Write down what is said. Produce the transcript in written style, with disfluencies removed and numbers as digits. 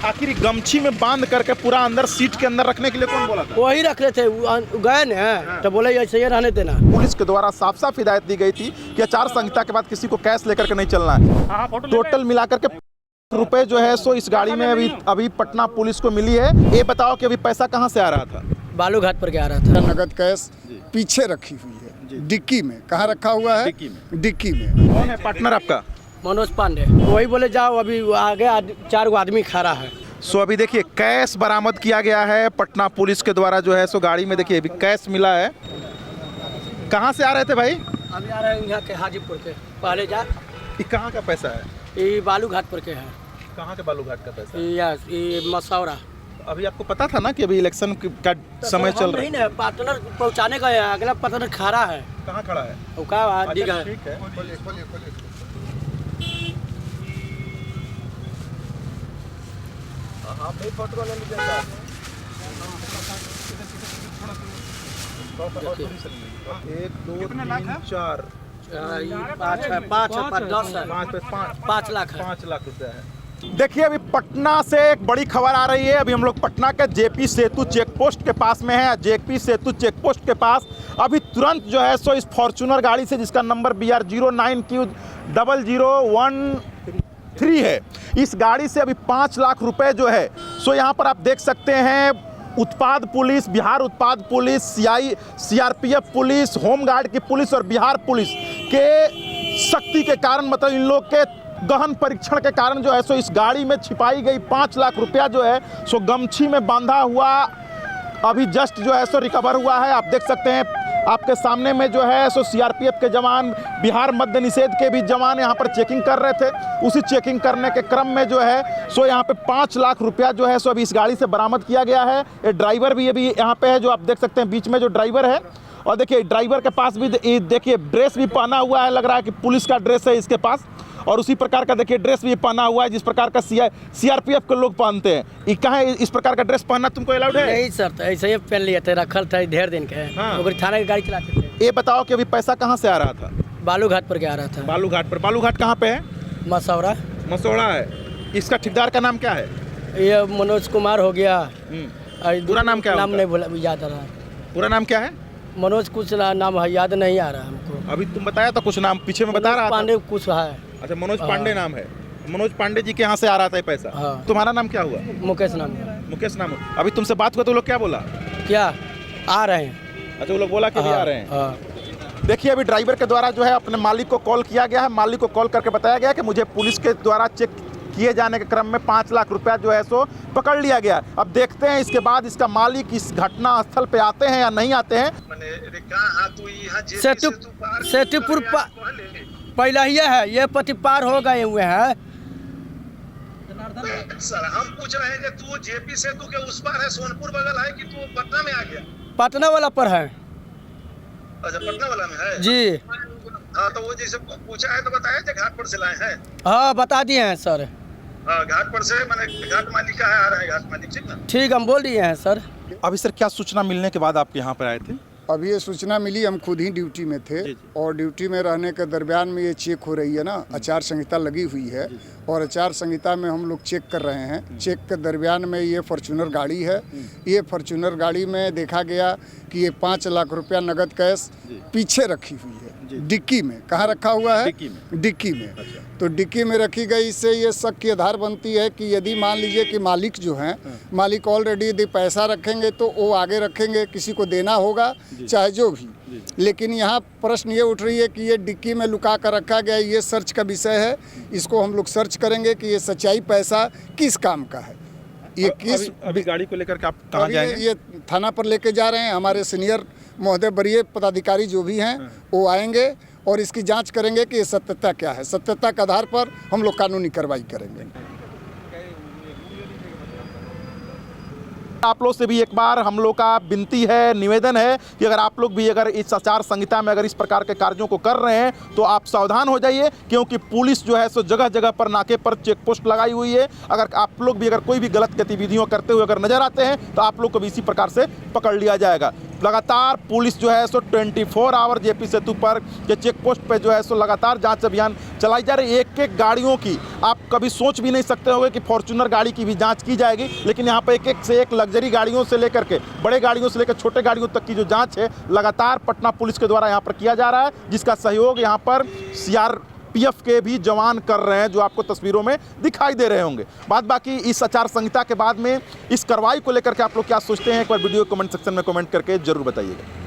आखिर गमछी में बांध करके पूरा अंदर सीट के अंदर रखने के लिए कौन बोला था? वही रख रहे थे, गए ना तो बोले ऐसे ही रहने देना। पुलिस के द्वारा साफ साफ हिदायत दी गई थी कि आचार संहिता के बाद किसी को कैश लेकर के नहीं चलना है। टोटल मिलाकर के रुपए जो है सो इस गाड़ी में अभी पटना पुलिस को मिली है। ये बताओ कि अभी पैसा कहाँ से आ रहा था? बालू घाट पर क्या आ रहा था। नगद कैश पीछे रखी हुई है डिक्की में। कहाँ रखा हुआ है? डिक्की में। कौन है पार्टनर आपका? मनोज पांडे। वही बोले जाओ, अभी आगे 4 आदमी खड़ा है। सो अभी देखिए कैश बरामद किया गया है पटना पुलिस के द्वारा जो है सो गाड़ी में देखिए अभी कैश मिला है। कहाँ से आ रहे थे भाई? अभी आ रहे हैं यहाँ के हाजीपुर के। पहले जा, ये कहाँ का पैसा है? ये बालू घाट पर के है। कहाँ के बालू घाट का पैसा? ये मसौरा। अभी आपको पता था ना कि अभी इलेक्शन का समय चल रहा है? नहीं, पार्टनर पहुँचाने का है, अगला पार्टनर खड़ा है। कहाँ खड़ा है? वो का ठीक है। ठीक है। आप एक फोटो ले लीजिए। एक दो तीन चार 5 लाख है। 5 लाख रुपया है। देखिए अभी पटना से एक बड़ी खबर आ रही है। अभी हम लोग पटना के जेपी सेतु चेक पोस्ट के पास में है। जेपी सेतु चेक पोस्ट के पास अभी तुरंत जो है सो इस फॉर्च्यूनर गाड़ी से, जिसका नंबर BR 09Q0013 है, इस गाड़ी से अभी 5 लाख रुपए जो है सो यहाँ पर आप देख सकते हैं उत्पाद पुलिस, बिहार उत्पाद पुलिस, CRPF पुलिस, होमगार्ड की पुलिस और बिहार पुलिस के शक्ति के कारण, मतलब इन लोग के गहन परीक्षण के कारण जो है सो इस गाड़ी में छिपाई गई 5 लाख रुपया जो है सो गमछी में बांधा हुआ अभी जस्ट जो है सो रिकवर हुआ है। आप देख सकते हैं आपके सामने में जो है सो CRPF के जवान, बिहार मद्य निषेध के भी जवान यहाँ पर चेकिंग कर रहे थे। उसी चेकिंग करने के क्रम में जो है सो यहाँ पे 5 लाख रुपया जो है सो अभी इस गाड़ी से बरामद किया गया है। ये ड्राइवर भी अभी यहाँ पे है, जो आप देख सकते हैं बीच में जो ड्राइवर है। और देखिए ड्राइवर के पास भी देखिए ड्रेस भी पहना हुआ है, लग रहा है कि पुलिस का ड्रेस है इसके पास। और उसी प्रकार का देखिए ड्रेस भी पहना हुआ है जिस प्रकार का CRPF के लोग पहनते हैं। ये कहाँ है इस प्रकार का ड्रेस पहनना तुमको अलाउड है? नहीं सर, तो ऐसे ही पहन लिए थे, रखल था ढेर दिन के। हाँ। थाने की गाड़ी चलाते थे। ये बताओ कि अभी पैसा कहाँ से आ रहा था? बालू घाट पर क्या आ रहा था। बालू घाट पर। बालू घाट कहाँ पे है? मसौरा। मसौड़ा है। इसका ठेकेदार का नाम क्या है? ये मनोज कुमार हो गया। पूरा नाम क्या है? नाम नहीं बोला, याद आ रहा। पूरा नाम क्या है? मनोज कुछ नाम है, याद नहीं आ रहा हमको। अभी तुम बताया था कुछ नाम, पीछे में बता रहा था। पांडे कुछ है। अच्छा, मनोज पांडे नाम है। मनोज पांडे जी के यहाँ से आ रहा था ये पैसा। हाँ। तुम्हारा नाम क्या हुआ? मुकेश नाम है। मुकेश नाम। अभी तुमसे बात हुआ तो लोग क्या बोला? क्या आ रहे हैं? अच्छा, वो लोग बोला कि भी आ रहे हैं। हाँ। देखिए अभी ड्राइवर के द्वारा जो है अपने मालिक को कॉल किया गया है। मालिक को कॉल करके बताया गया कि मुझे पुलिस के द्वारा चेक किए जाने के क्रम में 5 लाख रुपया जो है सो पकड़ लिया गया। अब देखते हैं इसके बाद इसका मालिक इस घटना स्थल पे आते हैं या नहीं आते हैं। सेतुपुर पहला ही है, ये पति पार हो गए हुए हैं। सर हम पूछ रहे हैं कि तू जेपी सेतु के उस पार है, सोनपुर बगल है कि तू पटना में आ गया? पटना वाला पर है। अच्छा, पटना वाला में है जी। हाँ, तो वो जैसे पूछा है तो बताया कि घाट पर से लाए हैं। हाँ, बता दिए हैं सर। हाँ, घाट पर से, मैंने घाट मालिक का है, आ रहा है घाट मालिक। ठीक ना? ठीक, हम बोल दिए हैं सर। अभी सर क्या सूचना मिलने के बाद आप यहाँ पर आए थे? अभी ये सूचना मिली, हम खुद ही ड्यूटी में थे और ड्यूटी में रहने के दरमियान में ये चेक हो रही है ना, आचार संहिता लगी हुई है और आचार संहिता में हम लोग चेक कर रहे हैं। चेक के दरमियान में ये फॉर्च्यूनर गाड़ी है। ये फॉर्च्यूनर गाड़ी में देखा गया कि ये 5 लाख रुपया नगद कैश पीछे रखी हुई है डिक्की में। कहाँ रखा हुआ है? डिक्की में। अच्छा। तो डिक्की में रखी गई, इससे ये शक की आधार बनती है कि यदि मान लीजिए कि मालिक जो हैं, मालिक ऑलरेडी यदि पैसा रखेंगे तो वो आगे रखेंगे, किसी को देना होगा चाहे जो भी। लेकिन यहाँ प्रश्न ये उठ रही है कि ये डिक्की में लुका कर रखा गया, ये सर्च का विषय है। इसको हम लोग सर्च करेंगे कि ये सच्चाई पैसा किस काम का है। ये किस अभी गाड़ी को लेकर के आप कहाँ जाएंगे? ये थाना पर लेके जा रहे हैं। हमारे सीनियर महोदय वरीय पदाधिकारी जो भी हैं वो आएंगे और इसकी जांच करेंगे कि ये सत्यता क्या है। सत्यता के आधार पर हम लोग कानूनी कार्रवाई करेंगे। आप लोग से भी एक बार हम लोग का विनती है, निवेदन है कि अगर आप लोग भी अगर इस आचार संहिता में अगर इस प्रकार के कार्यों को कर रहे हैं तो आप सावधान हो जाइए, क्योंकि पुलिस जो है सो जगह जगह पर नाके पर चेक पोस्ट लगाई हुई है। अगर आप लोग भी अगर कोई भी गलत गतिविधियों करते हुए अगर नजर आते हैं तो आप लोग को भी इसी प्रकार से पकड़ लिया जाएगा। लगातार पुलिस जो है सो 24 आवर जेपी सेतु पर के चेक पोस्ट पे जो है सो लगातार जांच अभियान चलाई जा रही है। एक एक गाड़ियों की आप कभी सोच भी नहीं सकते होंगे कि फॉर्च्यूनर गाड़ी की भी जांच की जाएगी, लेकिन यहाँ पर एक एक से एक लग्जरी गाड़ियों से लेकर के बड़े गाड़ियों से लेकर छोटे गाड़ियों तक की जो जाँच है लगातार पटना पुलिस के द्वारा यहाँ पर किया जा रहा है, जिसका सहयोग यहाँ पर सीआरपीएफ के भी जवान कर रहे हैं, जो आपको तस्वीरों में दिखाई दे रहे होंगे। बाकी इस आचार संहिता के बाद में इस कार्रवाई को लेकर के आप लोग क्या सोचते हैं, एक बार वीडियो कमेंट सेक्शन में कमेंट करके जरूर बताइएगा।